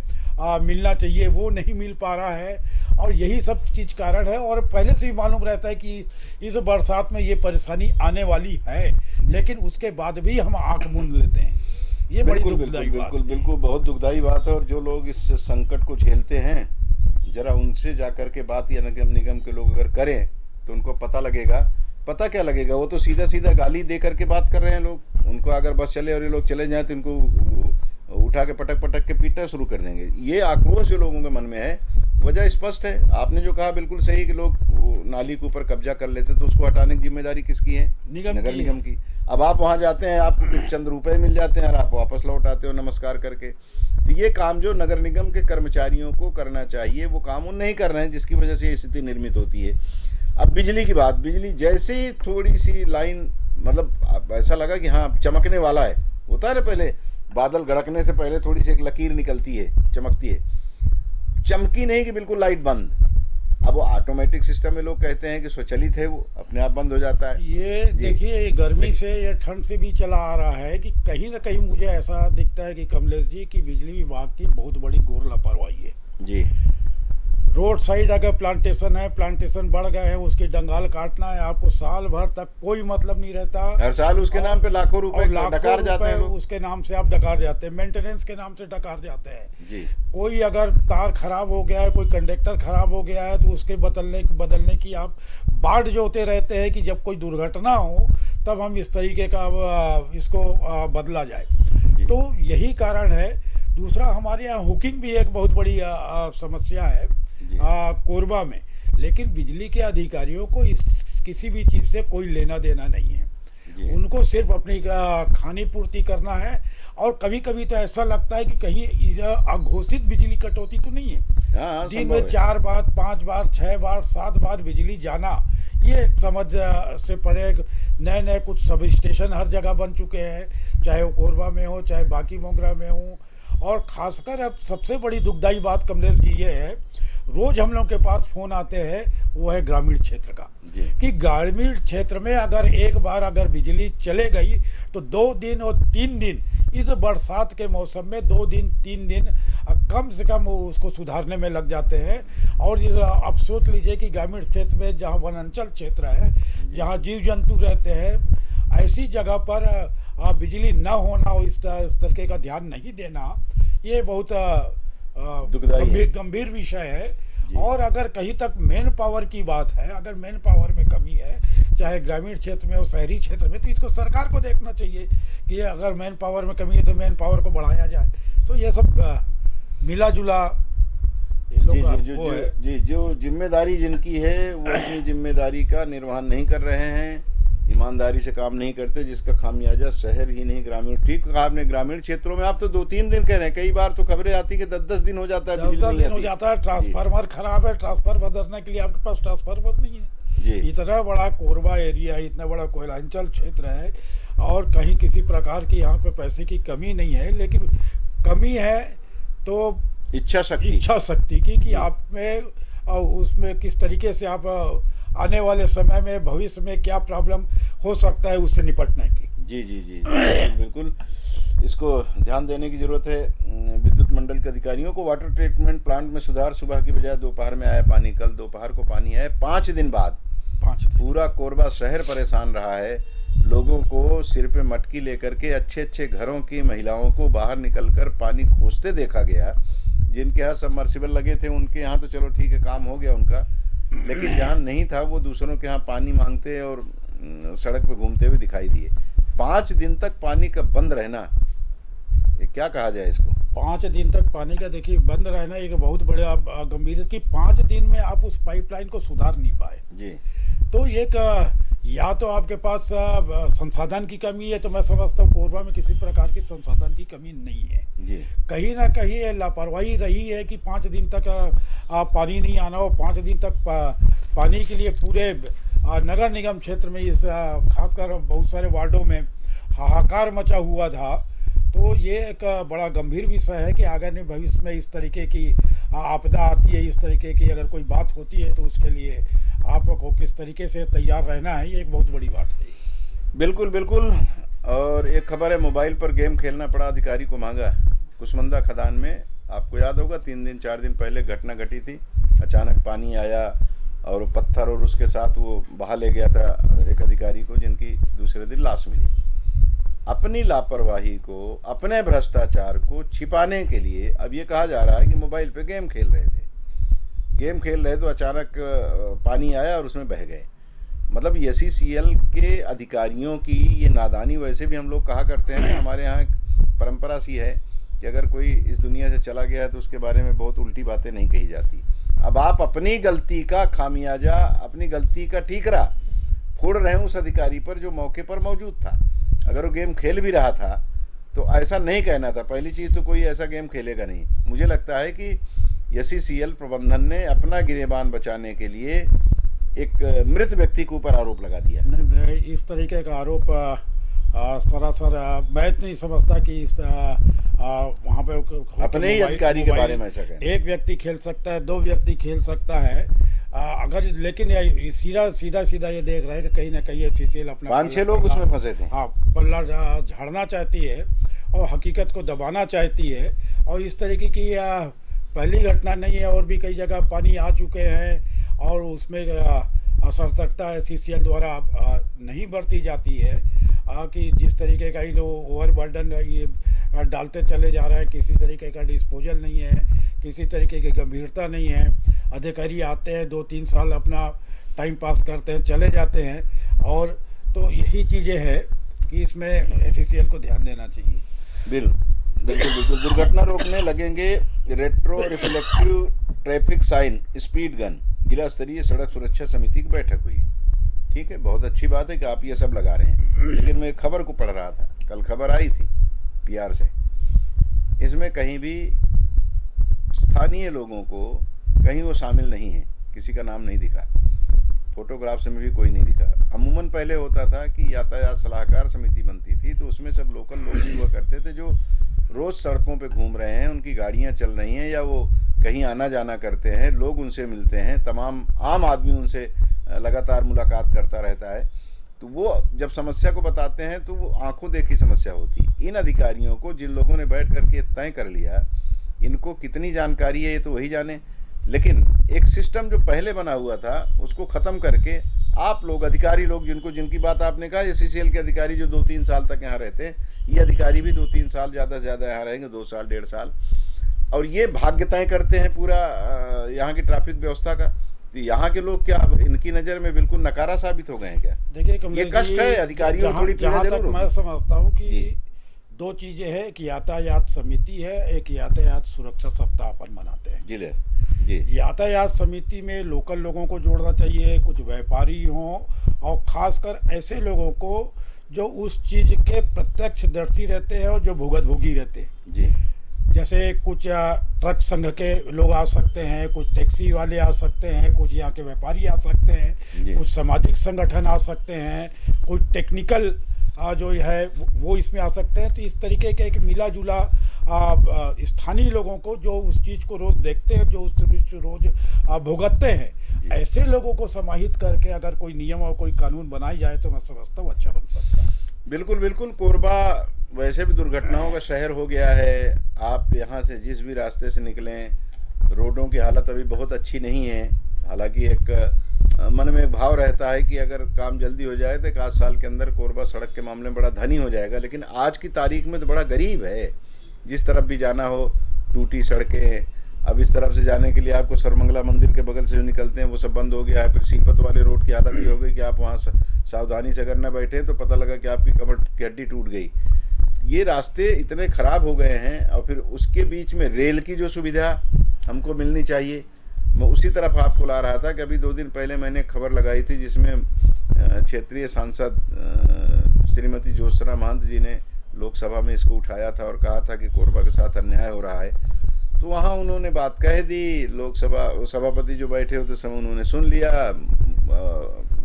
Speaker 2: मिलना चाहिए वो नहीं मिल पा रहा है। और यही सब चीज़ कारण है। और पहले से ही मालूम रहता है कि इस बरसात में ये परेशानी आने वाली है, लेकिन उसके बाद भी हम आंख मूंद लेते हैं। ये बड़ी दुखदायी बात है।
Speaker 1: बिल्कुल बहुत दुखदायी बात है। और जो लोग इस संकट को झेलते हैं, जरा उनसे जाकर के बात या निगम के लोग अगर करें तो उनको पता लगेगा। पता क्या लगेगा? वो तो सीधा सीधा गाली दे करके बात कर रहे हैं लोग। उनको अगर बस चले और ये लोग चले जाएं तो इनको उठा के पटक पटक के पीटना शुरू कर देंगे। ये आक्रोश जो लोगों के मन में है, वजह स्पष्ट है। आपने जो कहा बिल्कुल सही कि लोग नाली के ऊपर कब्जा कर लेते, तो उसको हटाने की जिम्मेदारी किसकी है? नगर निगम की। अब आप वहाँ जाते हैं, आपको कुछ चंद रुपए मिल जाते हैं और आप वापस लौट आते हो नमस्कार करके। तो ये काम जो नगर निगम के कर्मचारियों को करना चाहिए, वो काम वो नहीं कर रहे हैं, जिसकी वजह से ये स्थिति निर्मित होती है। अब बिजली की बात, बिजली जैसे ही थोड़ी सी लाइन, मतलब ऐसा लगा कि हाँ चमकने वाला है, होता है ना, पहले बादल गड़कने से पहले थोड़ी सी एक लकीर निकलती है, चमकती है, चमकी नहीं कि बिल्कुल लाइट बंद। अब वो ऑटोमेटिक सिस्टम में लोग कहते हैं कि स्वचालित है, वो अपने आप बंद हो जाता है।
Speaker 2: ये देखिए गर्मी से या ठंड से भी चला आ रहा है कि कहीं ना कहीं मुझे ऐसा दिखता है कि कमलेश जी की बिजली विभाग की बहुत बड़ी घोर लापरवाही है
Speaker 1: जी।
Speaker 2: रोड साइड अगर प्लांटेशन है, प्लांटेशन बढ़ गए हैं, उसकी डंगाल काटना है, आपको साल भर तक कोई मतलब नहीं रहता।
Speaker 1: हर साल उसके नाम पे लाखों रुपए डकार जाते हैं लोग।
Speaker 2: उसके नाम से आप डकार जाते हैं, मेंटेनेंस के नाम से डकार जाते हैं
Speaker 1: जी।
Speaker 2: कोई अगर तार खराब हो गया है, कोई कंडक्टर खराब हो गया है, तो उसके बदलने की आप बाट जोते रहते हैं कि जब कोई दुर्घटना हो तब हम इस तरीके का इसको बदला जाए। तो यही कारण है। दूसरा, हमारे यहाँ हुकिंग भी एक बहुत बड़ी समस्या है कोरबा में, लेकिन बिजली के अधिकारियों को किसी भी चीज़ से कोई लेना देना नहीं है। उनको सिर्फ अपनी खानी पूर्ति करना है। और कभी कभी तो ऐसा लगता है कि कहीं अघोषित बिजली कटौती तो नहीं है। दिन में 4 बार, 5 बार, 6 बार, 7 बार बिजली जाना, ये समझ से परे। नए नए कुछ सब स्टेशन हर जगह बन चुके हैं, चाहे वो कोरबा में हो, चाहे बाकी मोगरा में हो। और खासकर अब सबसे बड़ी दुखदाई बात कमलेश जी ये है, रोज हम लोग के पास फोन आते हैं, वो है ग्रामीण क्षेत्र का, कि ग्रामीण क्षेत्र में अगर एक बार अगर बिजली चले गई तो 2 दिन और 3 दिन, इस बरसात के मौसम में 2 दिन 3 दिन कम से कम उसको सुधारने में लग जाते हैं। और आप सोच लीजिए कि ग्रामीण क्षेत्र में जहाँ वनांचल क्षेत्र है, जहाँ जीव जंतु रहते हैं, ऐसी जगह पर बिजली न होना और इस तरीके का ध्यान नहीं देना, ये बहुत गंभीर विषय है। और अगर कहीं तक मैन पावर की बात है, अगर मैन पावर में कमी है, चाहे ग्रामीण क्षेत्र में हो, शहरी क्षेत्र में, तो इसको सरकार को देखना चाहिए कि अगर मैन पावर में कमी है तो मैन पावर को बढ़ाया जाए। तो ये सब मिला जुला
Speaker 1: जो जिम्मेदारी जिनकी है वो अपनी जिम्मेदारी का निर्वहन नहीं कर रहे हैं, ईमानदारी से काम नहीं करते, जिसका खामियाजा शहर ही नहीं ग्रामीण। ठीक कहा आपने, ग्रामीण क्षेत्रों में आप तो 2-3 दिन कह रहे हैं, कई बार तो खबरें आती कि 10-10 दिन हो जाता है,
Speaker 2: 10 दिन हो जाता है। ट्रांसफार्मर खराब है, ट्रांसफर बदलने के लिए आपके पास ट्रांसफार्मर नहीं है जी। इतना बड़ा कोरबा एरिया है, इतना बड़ा कोयलांचल क्षेत्र है, और कहीं किसी प्रकार की यहाँ पे पैसे की कमी नहीं है, लेकिन कमी है तो इच्छा शक्ति की, कि आप में उसमें किस तरीके से आप आने वाले समय में, भविष्य में क्या प्रॉब्लम हो सकता है उससे निपटने की।
Speaker 1: जी, बिल्कुल इसको ध्यान देने की जरूरत है। विद्युत मंडल के अधिकारियों को वाटर ट्रीटमेंट प्लांट में सुधार, सुबह की बजाय दोपहर में आया पानी, कल दोपहर को पानी आया। 5 दिन बाद पूरा कोरबा शहर परेशान रहा है। लोगों को सिर पे मटकी लेकर के अच्छे घरों की महिलाओं को बाहर निकलकर पानी खोजते देखा गया। जिनके यहाँ सबमर्सिबल लगे थे उनके यहाँ तो चलो ठीक है, काम हो गया उनका, लेकिन जहाँ नहीं था वो दूसरों के यहाँ पानी मांगते और सड़क पे घूमते हुए दिखाई दिए। 5 दिन तक पानी का बंद रहना, ये क्या कहा जाए इसको?
Speaker 2: 5 दिन तक पानी का देखिए बंद रहना एक बहुत बड़े गंभीर, कि 5 दिन में आप उस पाइपलाइन को सुधार नहीं पाए
Speaker 1: जी।
Speaker 2: तो एक या तो आपके पास संसाधन की कमी है, तो मैं समझता हूँ कोरबा में किसी प्रकार की संसाधन की कमी नहीं है
Speaker 1: जी।
Speaker 2: कहीं ना कहीं ये लापरवाही रही है कि 5 दिन तक पानी नहीं आना हो। 5 दिन तक पानी के लिए पूरे नगर निगम क्षेत्र में, इस खासकर बहुत सारे वार्डों में हाहाकार मचा हुआ था। तो ये एक बड़ा गंभीर विषय है कि अगर भविष्य में इस तरीके की आपदा आती है, इस तरीके की अगर कोई बात होती है, तो उसके लिए आपको किस तरीके से तैयार रहना है, ये एक बहुत बड़ी बात है।
Speaker 1: बिल्कुल। और एक खबर है, मोबाइल पर गेम खेलना पड़ा अधिकारी को महंगा। कुसमुंदा खदान में आपको याद होगा 3 दिन 4 दिन पहले घटना घटी थी। अचानक पानी आया और पत्थर और उसके साथ वो बहा ले गया था एक अधिकारी को, जिनकी दूसरे दिन लाश मिली। अपनी लापरवाही को, अपने भ्रष्टाचार को छिपाने के लिए अब ये कहा जा रहा है कि मोबाइल पे गेम खेल रहे थे। गेम खेल रहे तो अचानक पानी आया और उसमें बह गए। मतलब SECL के अधिकारियों की ये नादानी। वैसे भी हम लोग कहा करते हैं, हमारे यहाँ परंपरा सी है कि अगर कोई इस दुनिया से चला गया है तो उसके बारे में बहुत उल्टी बातें नहीं कही जाती। अब आप अपनी गलती का खामियाजा, अपनी गलती का ठीकरा फोड़ रहे हैं उस अधिकारी पर जो मौके पर मौजूद था। अगर वो गेम खेल भी रहा था तो ऐसा नहीं कहना था। पहली चीज़ तो कोई ऐसा गेम खेलेगा नहीं। मुझे लगता है कि SECL प्रबंधन ने अपना गिरेबान बचाने के लिए एक मृत व्यक्ति के ऊपर आरोप लगा दिया।
Speaker 2: नहीं, इस तरीके का आरोप सरासर मैं नहीं समझता कि इस वहाँ पे
Speaker 1: अपने ही अधिकारी के बारे में ऐसा कहें।
Speaker 2: एक व्यक्ति खेल सकता है, 2 व्यक्ति खेल सकता है, अगर लेकिन ये सीधा ये देख रहे हैं कि कहीं ना कहीं एचसीएल अपना
Speaker 1: 5-6 लोग उसमें फंसे थे।
Speaker 2: हाँ, पल्ला झाड़ना चाहती है और हकीकत को दबाना चाहती है। और इस तरीके की पहली घटना नहीं है, और भी कई जगह पानी आ चुके हैं और उसमें सतर्कता एचसीएल द्वारा नहीं बरती जाती है कि जिस तरीके का ये लोग ओवरबर्डन ये डालते चले जा रहे हैं, किसी तरीके का डिस्पोजल नहीं है, किसी तरीके की गंभीरता नहीं है। अधिकारी आते हैं 2-3 साल अपना टाइम पास करते हैं, चले जाते हैं। और तो यही चीज़ें हैं कि इसमें एचसीएल को ध्यान देना चाहिए।
Speaker 1: बिल्कुल दुर्घटना रोकने लगेंगे retro reflective traffic sign speed gun. जिला स्तरीय सड़क सुरक्षा समिति की बैठक हुई। ठीक है, बहुत अच्छी बात है कि आप ये सब लगा रहे हैं, लेकिन मैं खबर को पढ़ रहा था, कल खबर आई थी पीआर से, इसमें कहीं भी स्थानीय लोगों को कहीं वो शामिल नहीं है, किसी का नाम नहीं दिखा, फोटोग्राफ्स में भी कोई नहीं दिखा। अमूमन पहले होता था कि यातायात सलाहकार समिति बनती थी तो उसमें सब लोकल लोग भी हुआ करते थे जो रोज सड़कों पे घूम रहे हैं, उनकी गाड़ियां चल रही हैं या वो कहीं आना जाना करते हैं, लोग उनसे मिलते हैं, तमाम आम आदमी उनसे लगातार मुलाकात करता रहता है। तो वो जब समस्या को बताते हैं तो वो आंखों देखी समस्या होती। इन अधिकारियों को, जिन लोगों ने बैठ करके तय कर लिया, इनको कितनी जानकारी है ये तो वही जाने, लेकिन एक सिस्टम जो पहले बना हुआ था उसको ख़त्म करके आप लोग, अधिकारी लोग, जिनकी बात आपने कहा, एचसीएल के अधिकारी जो 2-3 साल तक यहाँ रहते हैं, ये अधिकारी भी 2-3 साल ज़्यादा से ज़्यादा यहाँ रहेंगे, 2 साल 1.5 साल, और ये भाग्य तय करते हैं पूरा यहाँ की ट्रैफिक व्यवस्था का। तो यहाँ के लोग क्या इनकी नज़र में बिल्कुल नकारा साबित हो गए हैं क्या?
Speaker 2: देखिए,
Speaker 1: ये कष्ट है अधिकारियों को, थोड़ी पीड़ा जरूर होगी।
Speaker 2: मैं समझता हूँ कि 2 चीज़ें हैं, एक यातायात समिति है, एक यातायात सुरक्षा सप्ताह अपन मनाते हैं। जी, यातायात समिति में लोकल लोगों को जोड़ना चाहिए, कुछ व्यापारी हों और खासकर ऐसे लोगों को जो उस चीज़ के प्रत्यक्षदर्शी रहते हैं और जो भुगतभोगी रहते हैं।
Speaker 1: जी,
Speaker 2: जैसे कुछ ट्रक संघ के लोग आ सकते हैं, कुछ टैक्सी वाले आ सकते हैं, कुछ यहाँ के व्यापारी आ सकते हैं, कुछ सामाजिक संगठन आ सकते हैं, कुछ टेक्निकल जो है वो इसमें आ सकते हैं। तो इस तरीके का एक मिला जुला स्थानीय लोगों को जो उस चीज़ को रोज़ देखते हैं, जो उस चीज़ को रोज़ भुगतते हैं, ऐसे लोगों को समाहित करके अगर कोई नियम और कोई कानून बनाई जाए तो मैं समझता हूँ अच्छा बन सकता है।
Speaker 1: बिल्कुल कोरबा वैसे भी दुर्घटनाओं का शहर हो गया है। आप यहाँ से जिस भी रास्ते से निकलें, रोडों की हालत अभी बहुत अच्छी नहीं है। हालांकि एक मन में एक भाव रहता है कि अगर काम जल्दी हो जाए तो 1 आध साल के अंदर कोरबा सड़क के मामले में बड़ा धनी हो जाएगा, लेकिन आज की तारीख में तो बड़ा गरीब है। जिस तरफ भी जाना हो टूटी सड़कें। अब इस तरफ से जाने के लिए आपको सरमंगला मंदिर के बगल से जो निकलते हैं वो सब बंद हो गया है। फिर सीपत वाले रोड की हालत ये हो गई कि आप वहाँ सावधानी से अगर न बैठे तो पता लगा कि आपकी कमर की हड्डी टूट गई। ये रास्ते इतने ख़राब हो गए हैं, और फिर उसके बीच में रेल की जो सुविधा हमको मिलनी चाहिए, मैं उसी तरफ आपको ला रहा था कि अभी 2 दिन पहले मैंने खबर लगाई थी जिसमें क्षेत्रीय सांसद श्रीमती ज्योत्सना महंत जी ने लोकसभा में इसको उठाया था और कहा था कि कोरबा के साथ अन्याय हो रहा है। तो वहाँ उन्होंने बात कह दी, लोकसभा सभापति जो बैठे होते समय उन्होंने सुन लिया,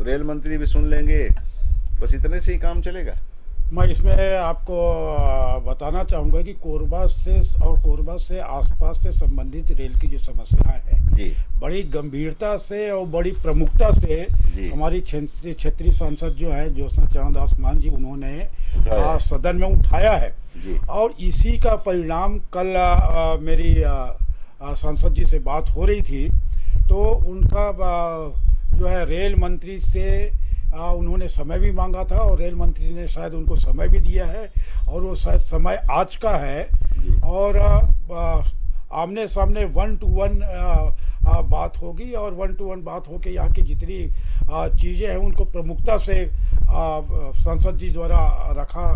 Speaker 1: रेल मंत्री भी सुन लेंगे, बस इतने से ही काम चलेगा।
Speaker 2: मैं इसमें आपको बताना चाहूँगा कि कोरबा से और कोरबा से आसपास से संबंधित रेल की जो समस्याएं हैं
Speaker 1: जी,
Speaker 2: बड़ी गंभीरता से और बड़ी प्रमुखता से हमारी क्षेत्रीय सांसद जो है ज्योत्सना चरणदास मान जी, उन्होंने सदन में उठाया है
Speaker 1: जी।
Speaker 2: और इसी का परिणाम कल मेरी सांसद जी से बात हो रही थी तो उनका जो है रेल मंत्री से उन्होंने समय भी मांगा था और रेल मंत्री ने शायद उनको समय भी दिया है और वो शायद समय आज का है। और आमने सामने 1-to-1 बात होगी और 1-to-1 बात होके यहाँ की जितनी चीज़ें हैं उनको प्रमुखता से संसद जी द्वारा रखा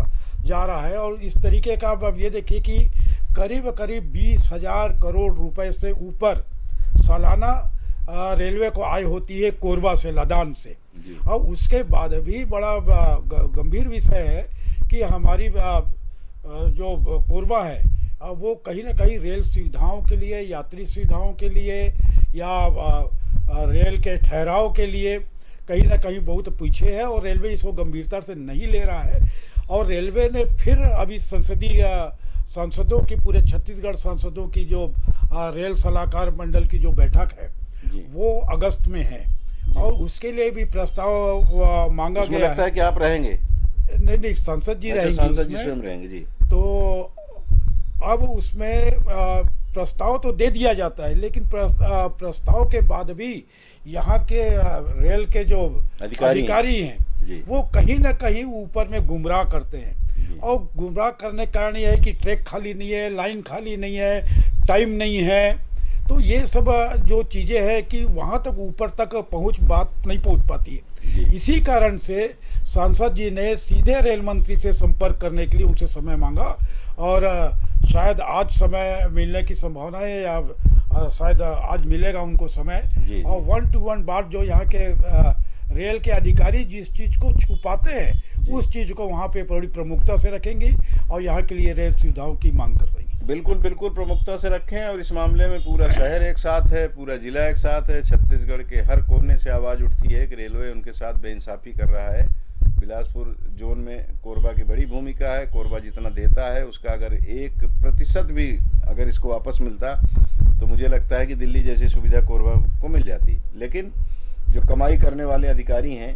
Speaker 2: जा रहा है। और इस तरीके का अब ये देखिए कि करीब 20,000 करोड़ रुपए से ऊपर सालाना रेलवे को आय होती है कोरबा से, लदान से। और उसके बाद भी बड़ा गंभीर विषय है कि हमारी जो कोरबा है वो कहीं ना कहीं रेल सुविधाओं के लिए, यात्री सुविधाओं के लिए या रेल के ठहराव के लिए कहीं ना कहीं बहुत पीछे है और रेलवे इसको गंभीरता से नहीं ले रहा है। और रेलवे ने फिर अभी संसदीय सांसदों की, पूरे छत्तीसगढ़ सांसदों की जो रेल सलाहकार मंडल की जो बैठक है वो अगस्त में है और उसके लिए भी प्रस्ताव मांगा
Speaker 1: उसमें
Speaker 2: गया
Speaker 1: लगता है कि आप रहेंगे?
Speaker 2: नहीं, सांसद जी
Speaker 1: अच्छा,
Speaker 2: रहेंगे
Speaker 1: सांसद जी
Speaker 2: उसमें।
Speaker 1: स्वयं रहेंगे जी।
Speaker 2: तो अब उसमें प्रस्ताव तो दे दिया जाता है, लेकिन प्रस्ताव के बाद भी यहाँ के रेल के जो अधिकारी हैं
Speaker 1: जी।
Speaker 2: वो कहीं ना कहीं ऊपर में गुमराह करते
Speaker 1: जी।
Speaker 2: हैं। और गुमराह करने का कारण ये है कि ट्रैक खाली नहीं है, लाइन खाली नहीं है, टाइम नहीं है। तो ये सब जो चीज़ें हैं कि वहाँ तक ऊपर तक बात नहीं पहुँच पाती है। इसी कारण से सांसद जी ने सीधे रेल मंत्री से संपर्क करने के लिए उनसे समय मांगा और शायद आज समय मिलने की संभावना है या शायद आज मिलेगा उनको समय। और 1-to-1 बात जो यहाँ के रेल के अधिकारी जिस चीज़ को छुपाते हैं उस चीज़ को वहाँ पे बड़ी प्रमुखता से रखेंगे और यहाँ के लिए रेल सुविधाओं की मांग कर रही है।
Speaker 1: बिल्कुल बिल्कुल प्रमुखता से रखें। और इस मामले में पूरा शहर एक साथ है, पूरा जिला एक साथ है। छत्तीसगढ़ के हर कोने से आवाज़ उठती है कि रेलवे उनके साथ बेइंसाफ़ी कर रहा है। बिलासपुर जोन में कोरबा की बड़ी भूमिका है। कोरबा जितना देता है उसका अगर 1% भी अगर इसको वापस मिलता तो मुझे लगता है कि दिल्ली जैसी सुविधा कोरबा को मिल जाती। लेकिन जो कमाई करने वाले अधिकारी हैं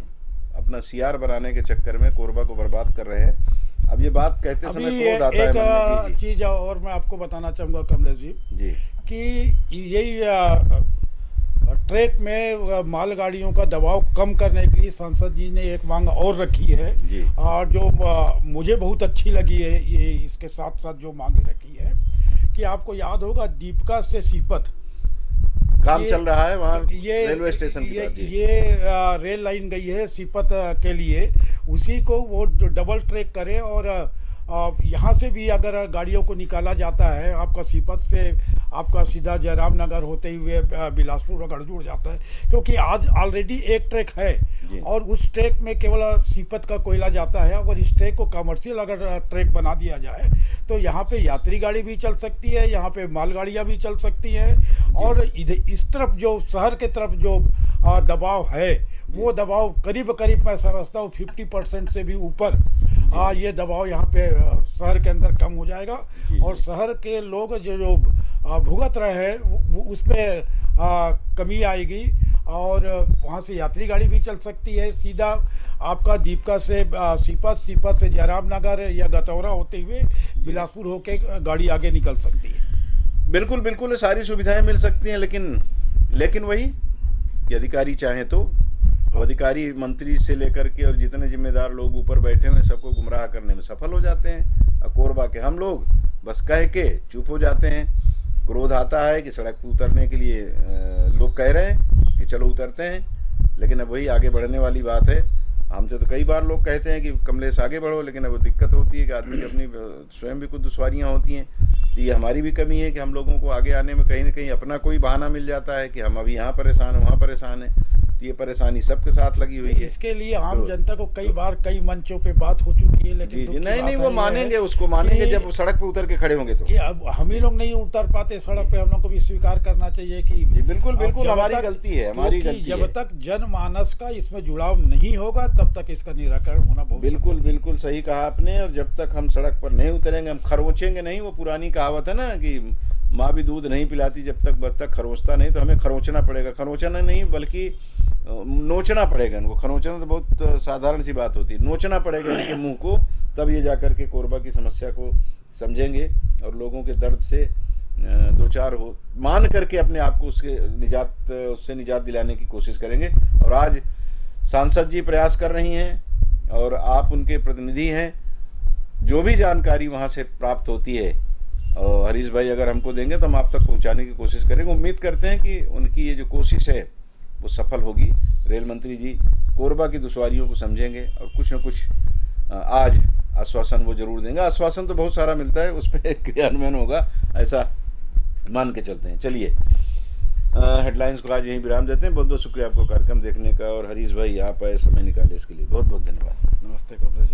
Speaker 1: अपना सीआर बनाने के चक्कर में कोरबा को बर्बाद कर रहे हैं। अब ये बात कहते समय क्रोध आता है मन में।
Speaker 2: एक चीज़ और मैं आपको बताना चाहूँगा कमलेश जी कि यही ट्रैक में मालगाड़ियों का दबाव कम करने के लिए सांसद जी ने एक मांग और रखी है और जो मुझे बहुत अच्छी लगी है। ये इसके साथ साथ जो मांग रखी है कि आपको याद होगा दीपका से सीपत
Speaker 1: काम चल रहा है वहाँ रेलवे स्टेशन की
Speaker 2: ये रेल लाइन गई है सीपत के लिए। उसी को वो डबल ट्रैक करे और यहाँ से भी अगर गाड़ियों को निकाला जाता है आपका सीपत से आपका सीधा जयराम नगर होते हुए बिलासपुर और गढ़ जाता है, क्योंकि आज ऑलरेडी एक ट्रैक है और उस ट्रैक में केवल सीपत का कोयला जाता है। अगर इस ट्रैक को कमर्शियल अगर ट्रैक बना दिया जाए तो यहाँ पे यात्री गाड़ी भी चल सकती है, यहाँ पे मालगाड़ियाँ भी चल सकती हैं और इधर इस तरफ जो शहर के तरफ जो दबाव है वो दबाव करीब करीब मैं समझता हूँ 50% से भी ऊपर ये दबाव यहाँ पे शहर के अंदर कम हो जाएगा और शहर के लोग जो भुगत रहे हैं उसमें कमी आएगी और वहाँ से यात्री गाड़ी भी चल सकती है। सीधा आपका दीपका से सीपत से जयराम नगर या गतौरा होते हुए बिलासपुर होके गाड़ी आगे निकल सकती है।
Speaker 1: बिल्कुल बिल्कुल सारी सुविधाएं मिल सकती हैं, लेकिन वही कि अधिकारी चाहें तो अधिकारी मंत्री से लेकर के और जितने जिम्मेदार लोग ऊपर बैठे हैं सबको गुमराह करने में सफल हो जाते हैं। कोरबा के हम लोग बस कह के चुप हो जाते हैं। क्रोध आता है कि सड़क पर उतरने के लिए लोग कह रहे हैं कि चलो उतरते हैं, लेकिन अब वही आगे बढ़ने वाली बात है। हमसे तो कई बार लोग कहते हैं कि कमलेश आगे बढ़ो, लेकिन अब वो दिक्कत होती है कि आदमी की अपनी स्वयं भी कुछ दुश्वारियाँ होती हैं। तो ये हमारी भी कमी है कि हम लोगों को आगे आने में कहीं ना कहीं अपना कोई बहाना मिल जाता है कि हम अभी यहाँ परेशान हैं वहाँ परेशान हैं। तो ये परेशानी सबके साथ लगी हुई है।
Speaker 2: इसके लिए आम जनता को कई बार कई मंचों पे बात हो चुकी है, लेकिन
Speaker 1: जी नहीं वो मानेंगे, उसको मानेंगे जब सड़क पे उतर के खड़े होंगे तो।
Speaker 2: ये अब हम ही लोग नहीं उतर पाते सड़क पे, हम लोग को भी स्वीकार करना चाहिए कि
Speaker 1: जी बिल्कुल हमारी गलती है, हमारी गलती है।
Speaker 2: जब तक जनमानस का इसमें जुड़ाव नहीं होगा तब तक इसका निराकरण होना बहुत
Speaker 1: बिल्कुल सही कहा आपने। और जब तक हम सड़क पर नहीं उतरेंगे, हम खरोचेंगे नहीं। वो पुरानी कहावत है ना कि माँ भी दूध नहीं पिलाती जब तक बच्चा खरोचता नहीं, तो हमें खरोचना पड़ेगा। खरोचना नहीं बल्कि नोचना पड़ेगा इनको। खरोचना तो बहुत साधारण सी बात होती है, नोचना पड़ेगा इनके मुंह को, तब ये जाकर के कोरबा की समस्या को समझेंगे और लोगों के दर्द से दो चार हो मान करके अपने आप को उससे निजात दिलाने की कोशिश करेंगे। और आज सांसद जी प्रयास कर रही हैं और आप उनके प्रतिनिधि हैं। जो भी जानकारी वहाँ से प्राप्त होती है और हरीश भाई अगर हमको देंगे तो हम आप तक पहुँचाने की कोशिश करेंगे। उम्मीद करते हैं कि उनकी ये जो कोशिश है वो सफल होगी। रेल मंत्री जी कोरबा की दुश्वारियों को समझेंगे और कुछ न कुछ आज आश्वासन वो जरूर देंगे। आश्वासन तो बहुत सारा मिलता है, उस पर क्रियान्वयन होगा ऐसा मान के चलते हैं। चलिए हेडलाइंस को आज यहीं विराम देते हैं। बहुत बहुत शुक्रिया आपको कार्यक्रम देखने का और हरीश भाई आप आए समय निकाले इसके लिए बहुत बहुत धन्यवाद।
Speaker 2: नमस्ते कमलेश।